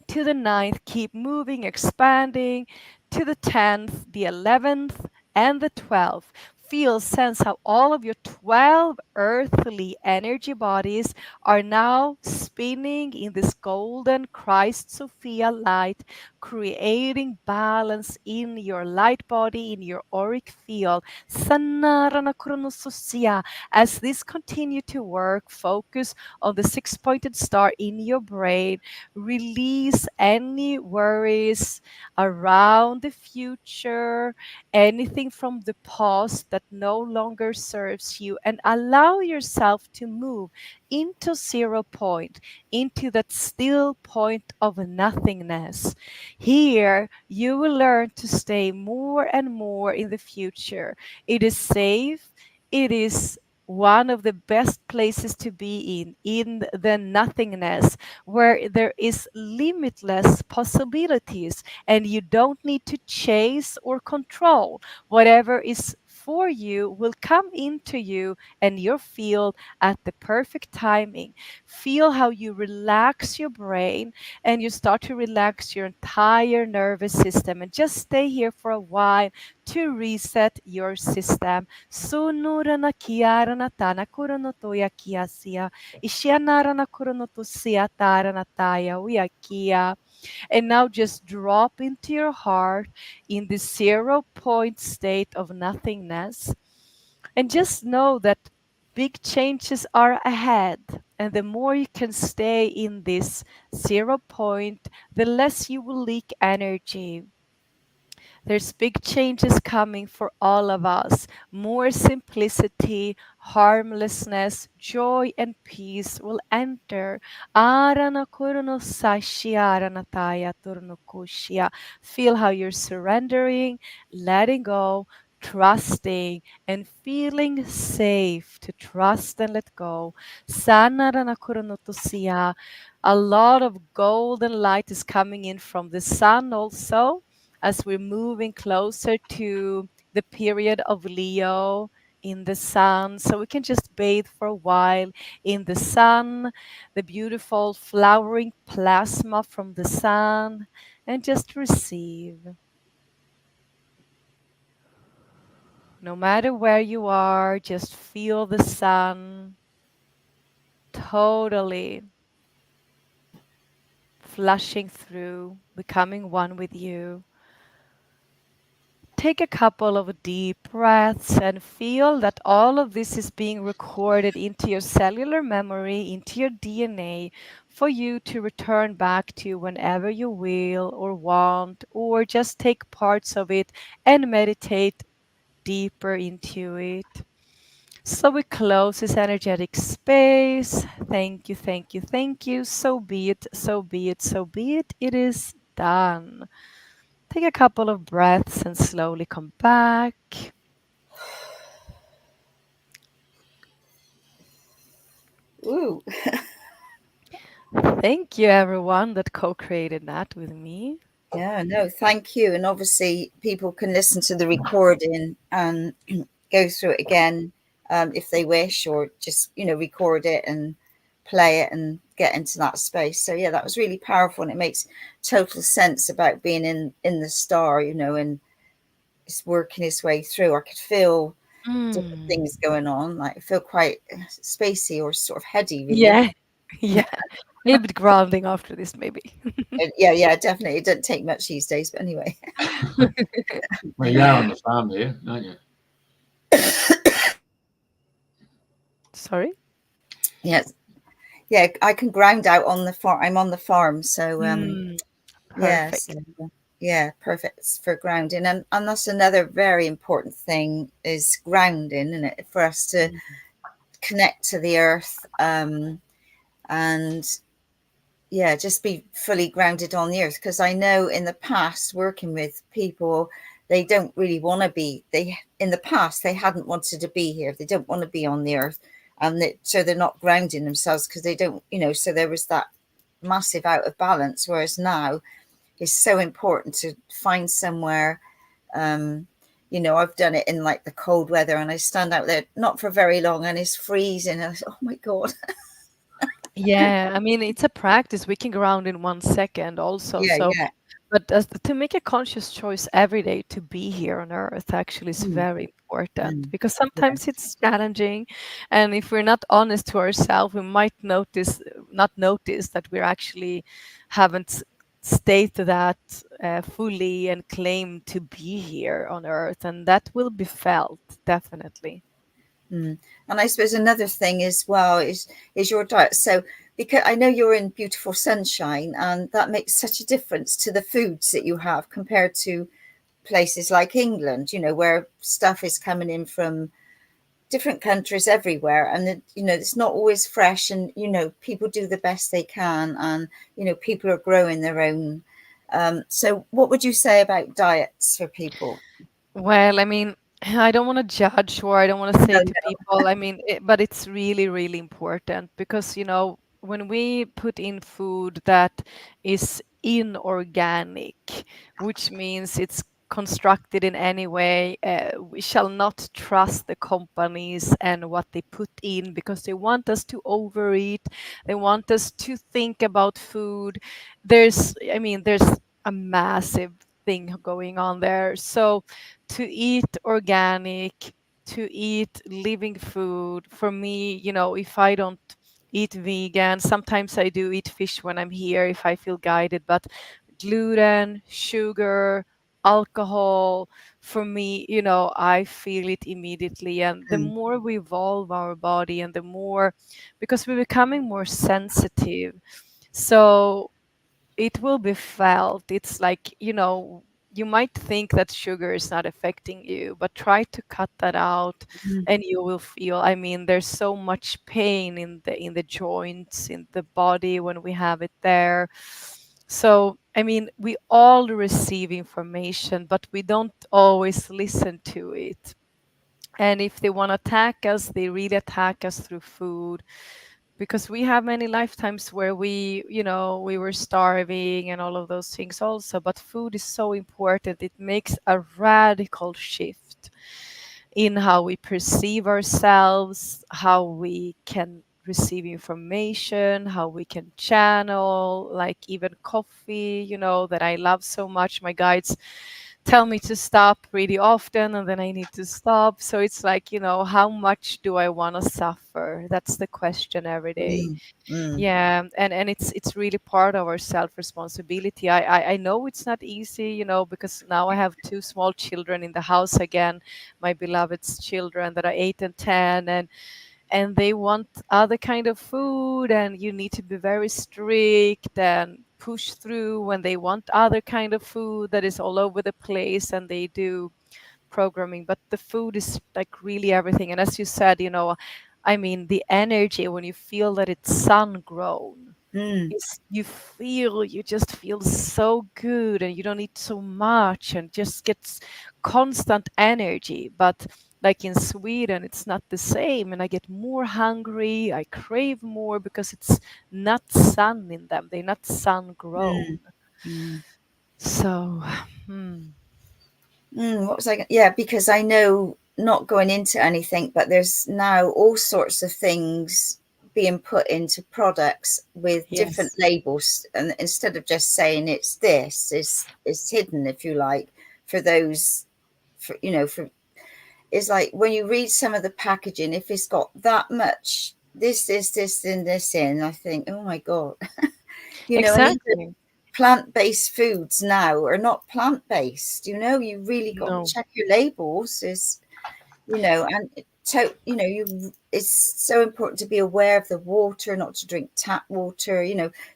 to the ninth, keep moving, expanding to the 10th, the 11th, and the 12th. feel, sense how all of your 12 earthly energy bodies are now spinning in this golden Christ Sophia light, creating balance in your light body, in your auric field. As this continue to work, focus on the six-pointed star in your brain. Release any worries around the future, anything from the past that no longer serves you, and allow yourself to move into 0 point, into that still point of nothingness. Here, you will learn to stay more and more in the future. It is safe. It is one of the best places to be in the nothingness, where there is limitless possibilities, and you don't need to chase or control. Whatever is for you will come into you and your field at the perfect timing. Feel how you relax your brain and you start to relax your entire nervous system, and just stay here for a while to reset your system. Sunurana kiarana tana kuronotoya kiasia. Ishianarana kuronotosia taranataya uyakia. And now just drop into your heart in the 0 point state of nothingness. And just know that big changes are ahead. And the more you can stay in this 0 point, the less you will leak energy. There's big changes coming for all of us. More simplicity, harmlessness, joy, and peace will enter. Arana kuruno sashi arana taya turno kushia. Feel how you're surrendering, letting go, trusting, and feeling safe to trust and let go. Sanarana kuruno tusia. A lot of golden light is coming in from the sun also, as we're moving closer to the period of Leo in the sun. So we can just bathe for a while in the sun, the beautiful flowering plasma from the sun, and just receive. No matter where you are, just feel the sun totally flushing through, becoming one with you. Take a couple of deep breaths and feel that all of this is being recorded into your cellular memory, into your DNA, for you to return back to whenever you will or want, or just take parts of it and meditate deeper into it. So we close this energetic space. Thank you, thank you, thank you. So be it, so be it, so be it. It is done. Take a couple of breaths and slowly come back. Ooh. Thank you, everyone that co-created that with me. Yeah, no, thank you. And obviously, people can listen to the recording and go through it again if they wish, or just, record it and play it and get into that space. So, yeah, that was really powerful. And it makes total sense about being in the star, and it's working its way through. I could feel different things going on. Like, I feel quite spacey or sort of heady, really. Yeah, yeah. A little bit grounding after this, maybe. Yeah, definitely. It doesn't take much these days, but anyway. Well, you are on the farm there, aren't you? Sorry? Yes. Yeah, I can ground out on the farm. I'm on the farm, so perfect. Yeah, perfect for grounding. And that's another very important thing, is grounding, isn't it? For us to connect to the earth, and yeah, just be fully grounded on the earth. Because I know in the past, working with people, they don't really want to be. In the past, they hadn't wanted to be here. They don't want to be on the earth, and so they're not grounding themselves because they don't, So there was that massive out of balance. Whereas now, it's so important to find somewhere. I've done it in like the cold weather, and I stand out there not for very long, and it's freezing, and I say, oh my god. Yeah, I mean, it's a practice. We can ground in 1 second also. Yeah, So yeah. But to make a conscious choice every day to be here on earth actually is Mm, very important, mm, because sometimes yes. it's challenging, and if we're not honest to ourselves, we might not notice that we're actually haven't stated that fully and claim to be here on earth, and that will be felt definitely. Mm. And I suppose another thing as well is your diet. So because I know you're in beautiful sunshine, and that makes such a difference to the foods that you have compared to places like England, where stuff is coming in from different countries everywhere, and it's not always fresh, and people do the best they can, and people are growing their own. So what would you say about diets for people? Well, I mean, I don't want to judge, or I don't want to No, say to people, I mean, but it's really, really important, because, when we put in food that is inorganic, which means it's constructed in any way, we shall not trust the companies and what they put in, because they want us to overeat. They want us to think about food. There's a massive thing going on there. So, to eat organic, to eat living food. For me, if I don't eat vegan, sometimes I do eat fish when I'm here if I feel guided, but gluten, sugar, alcohol, for me, I feel it immediately. And the mm, more we evolve our body, and the more, because we're becoming more sensitive. So it will be felt. It's like, you might think that sugar is not affecting you, but try to cut that out, mm, and you will feel, I mean, there's so much pain in the joints, in the body when we have it there. So, I mean, we all receive information, but we don't always listen to it. And if they want to attack us, they really attack us through food, because we have many lifetimes where we were starving and all of those things also. But food is so important. It makes a radical shift in how we perceive ourselves, how we can receive information, how we can channel, like even coffee, that I love so much. My guides tell me to stop really often, and then I need to stop. So it's like, how much do I want to suffer? That's the question every day. mm, mm, Yeah, and it's really part of our self responsibility. I know it's not easy, because now I have two small children in the house again, my beloved's children that are 8 and 10, and they want other kind of food, and you need to be very strict and push through when they want other kind of food that is all over the place, and they do programming. But the food is like really everything. And as you said, I mean, the energy when you feel that it's sun grown, mm, is you just feel so good, and you don't eat so much, and just gets constant energy. But like in Sweden, it's not the same, and I get more hungry, I crave more, because it's not sun in them, they're not sun grown. mm, mm. So hmm. What was I? Yeah, because I know, not going into anything, but there's now all sorts of things being put into products with different Yes, labels, and instead of just saying it's this, is hidden, if you like, for those, for it's like when you read some of the packaging, if it's got that much this, and this in, I think, oh my God, and even exactly. plant-based foods now are not plant-based. You really got to No. check your labels. And it's so important to be aware of the water, not to drink tap water,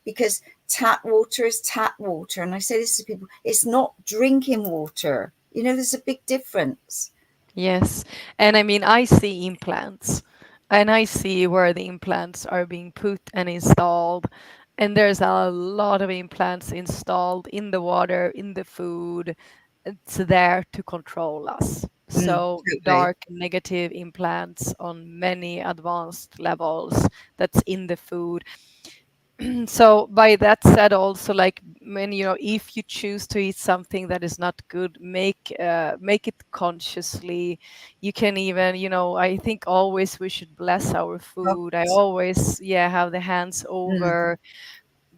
because tap water is tap water. And I say this to people, it's not drinking water. There's a big difference. Yes. And I mean, I see implants, and I see where the implants are being put and installed. And there's a lot of implants installed in the water, in the food. It's there to control us. So, Totally. dark negative implants on many advanced levels that's in the food. So by that said, also, like, when if you choose to eat something that is not good, make it consciously. You can even, I think always we should bless our food. I Right. always, yeah, have the hands Mm, over,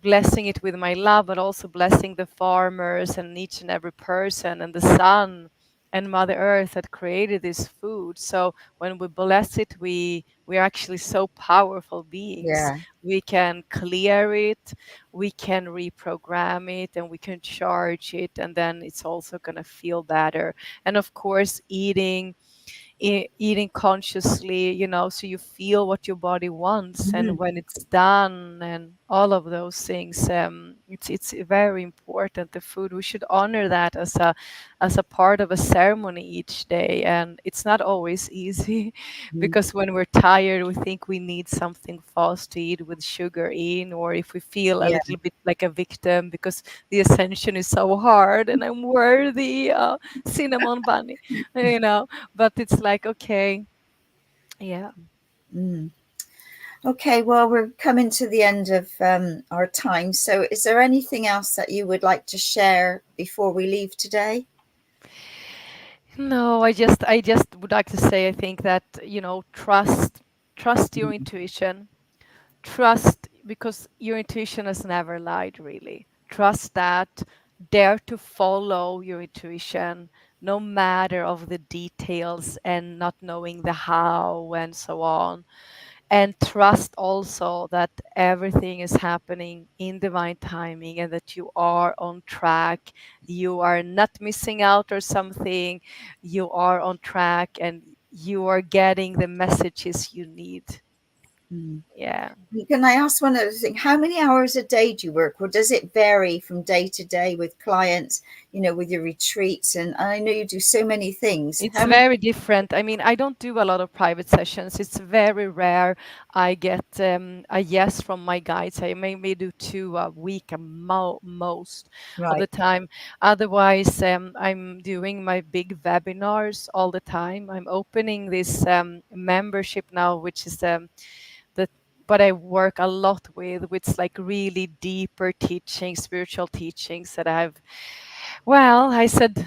blessing it with my love, but also blessing the farmers and each and every person and the sun and Mother Earth that created this food. So when we bless it, we are actually so powerful beings. Yeah. We can clear it, we can reprogram it, and we can charge it, and then it's also going to feel better. And of course, eating consciously, so you feel what your body wants, and Mhm. when it's done, and all of those things. It's very important. The food, we should honor that as a part of a ceremony each day, and it's not always easy Mhm. because when we're tired, we think we need something fast to eat with sugar in, or if we feel a Yeah. little bit like a victim because the ascension is so hard and I'm worthy, cinnamon bunny, you know but it's like, okay, yeah. Mm. Okay, well, we're coming to the end of our time. So, is there anything else that you would like to share before we leave today? No, I just would like to say, I think that, trust your Mm. intuition. Trust, because your intuition has never lied, really. Trust that. Dare to follow your intuition, no matter of the details and not knowing the how and so on. And trust also that everything is happening in divine timing and that you are on track. You are not missing out or something. You are on track and you are getting the messages you need. Mm. Yeah. Can I ask one other thing? How many hours a day do you work, or does it vary from day to day with clients, with your retreats? And I know you do so many things. It's How many? very different. I mean, I don't do a lot of private sessions. It's very rare I get a yes from my guides. I maybe do two a week, most of the Right. time. Otherwise, I'm doing my big webinars all the time. I'm opening this membership now, which is the what I work a lot with, which is like really deeper teaching, spiritual teachings that I said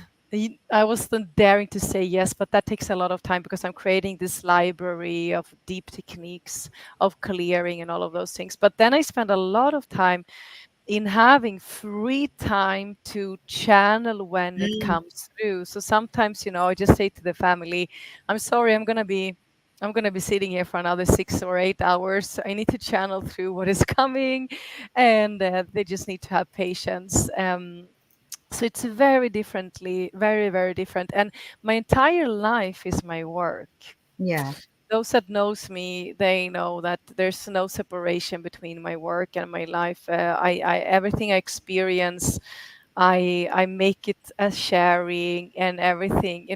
I wasn't daring to say yes, but that takes a lot of time because I'm creating this library of deep techniques of clearing and all of those things. But then I spend a lot of time in having free time to channel when it Mm. comes through. So sometimes, I just say to the family, I'm sorry, I'm gonna be sitting here for another 6 or 8 hours. I need to channel through what is coming, and they just need to have patience. So it's very, very different. And my entire life is my work. Yeah. Those that knows me, they know that there's no separation between my work and my life. I everything I experience, I make it as sharing, and everything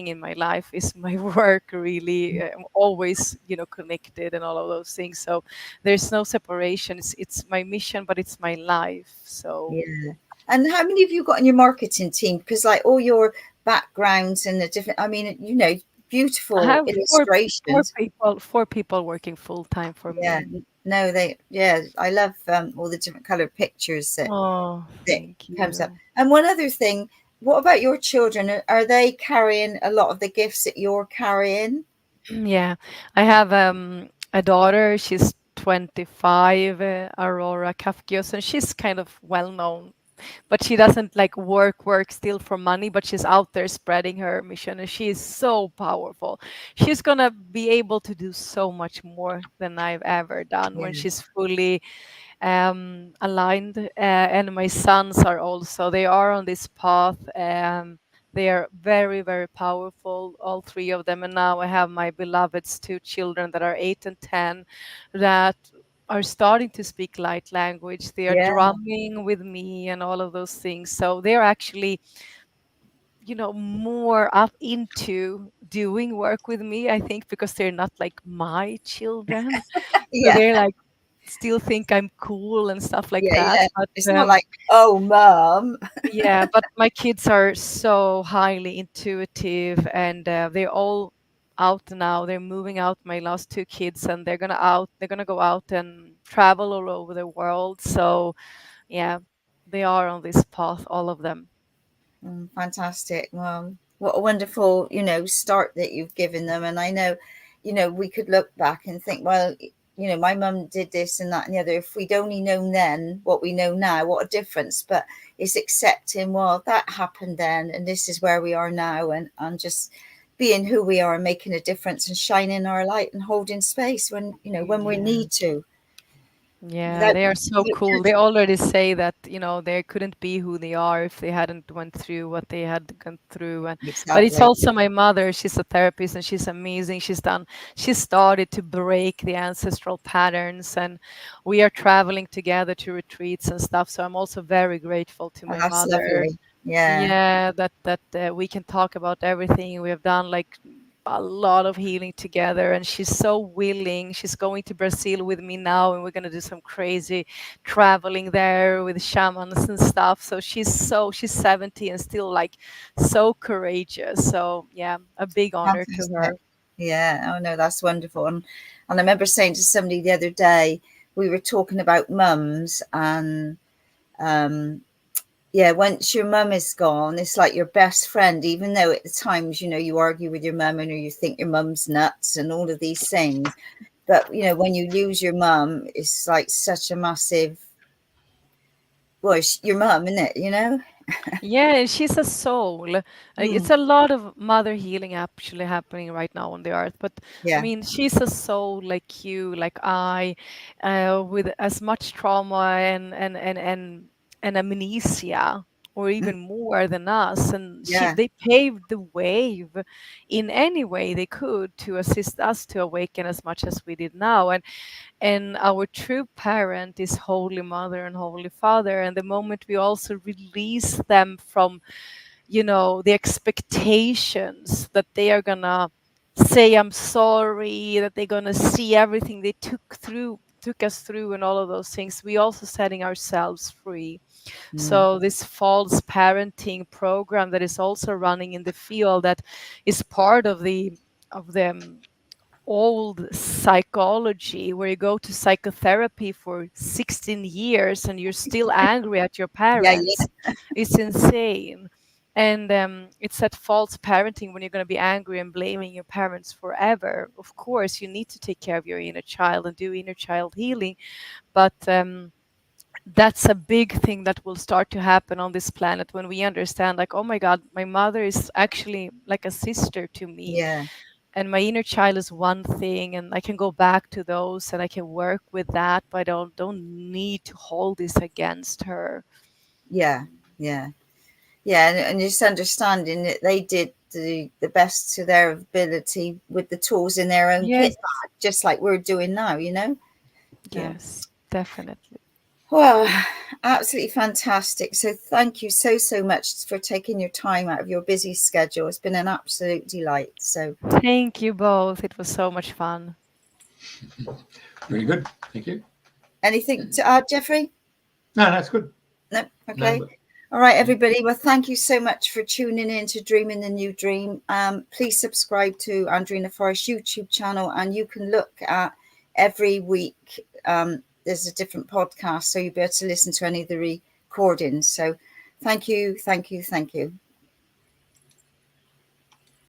in my life is my work, really. I'm always, connected and all of those things. So there's no separation. It's my mission, but it's my life. So Yeah. And how many have you got in your marketing team? Because like all your backgrounds and the different, I mean, I beautiful have illustrations. four people working full time for Yeah. me. No, I love all the different colored pictures Oh, that thank comes up. you. And one other thing, what about your children? Are they carrying a lot of the gifts that you're carrying? Yeah, I have a daughter. She's 25, Aurora Kafkios, and she's kind of well known, but she doesn't like work still for money, but she's out there spreading her mission, and she is so powerful. She's gonna be able to do so much more than I've ever done when Yeah. she's fully aligned. And my sons are also, they are on this path. They are very, very powerful, all three of them. And now I have my beloved's two children that are 8 and 10 that are starting to speak light language. They are Yeah. drumming with me and all of those things. So they're actually, more up into doing work with me, I think, because they're not like my children. So Yeah. they're like, still think I'm cool and stuff like Yeah. that. Yeah. But It's not like, oh, mom. yeah, but my kids are so highly intuitive, and they're all out now. They're moving out, my last two kids, and they're gonna go out and travel all over the world. So yeah, they are on this path, all of them. Fantastic. Well, what a wonderful, start that you've given them. And I know, we could look back and think, well, you know, my mum did this and that and the other. If we'd only known then what we know now, what a difference. But it's accepting, well, that happened then, and this is where we are now, and just being who we are and making a difference and shining our light and holding space when, you know, when we need to. Yeah, That, they are so cool. They already say that, you know, they couldn't be who they are if they hadn't went through what they had gone through. And but it's exactly. also my mother. She's a therapist and she's amazing. She started to break the ancestral patterns, and we are traveling together to retreats and stuff. So I'm also very grateful to my That's mother. lovely. Yeah. Yeah, that we can talk about everything. We have done like a lot of healing together, and she's so willing. She's going to Brazil with me now, and we're going to do some crazy traveling there with shamans and stuff. So she's 70 and still like so courageous. So yeah, a big honor to Fantastic. her. Yeah. Oh no, that's wonderful. And I remember saying to somebody the other day, we were talking about mums, and yeah, once your mum is gone, it's like your best friend, even though at the times, you know, you argue with your mum and or you think your mum's nuts and all of these things. But, you know, when you lose your mum, it's like such a massive, well, it's your mum, isn't it? You know? Yeah, she's a soul. It's Mm, a lot of mother healing actually happening right now on the earth. But I yeah. mean, she's a soul like you, like I, with as much trauma and amnesia, or Mm, even more than us. And yeah. they paved the way in any way they could to assist us to awaken as much as we did now. And our true parent is Holy Mother and Holy Father. And the moment we also release them from, you know, the expectations that they are gonna say I'm sorry, that they're gonna see everything they took us through and all of those things, we also setting ourselves free. Mm, So this false parenting program that is also running in the field, that is part of the old psychology, where you go to psychotherapy for 16 years and you're still angry at your yeah. Yeah. parents. It's insane. And it's that false parenting when you're going to be angry and blaming your parents forever. Of course, you need to take care of your inner child and do inner child healing. But that's a big thing that will start to happen on this planet when we understand, like, oh my God, my mother is actually like a sister to me, Yeah. and my inner child is one thing, and I can go back to those and I can work with that, but I don't need to hold this against her. Yeah. Yeah. Yeah. And just understanding that they did the best to their ability with the tools in their own kit Yes, bag, just like we're doing now, you know? Yeah. yes, definitely. Well, absolutely fantastic. So thank you so much for taking your time out of your busy schedule. It's been an absolute delight. So Thank you both. It was so much fun. Really good. Thank you. anything to add, Jeffrey? No, that's good. No? No, Okay. All right, everybody. Well, thank you so much for tuning in to Dreaming the New Dream. Please subscribe to Andrena Forrest YouTube channel, and you can look at every week. There's a different podcast, so you'll be able to listen to any of the recordings. So thank you.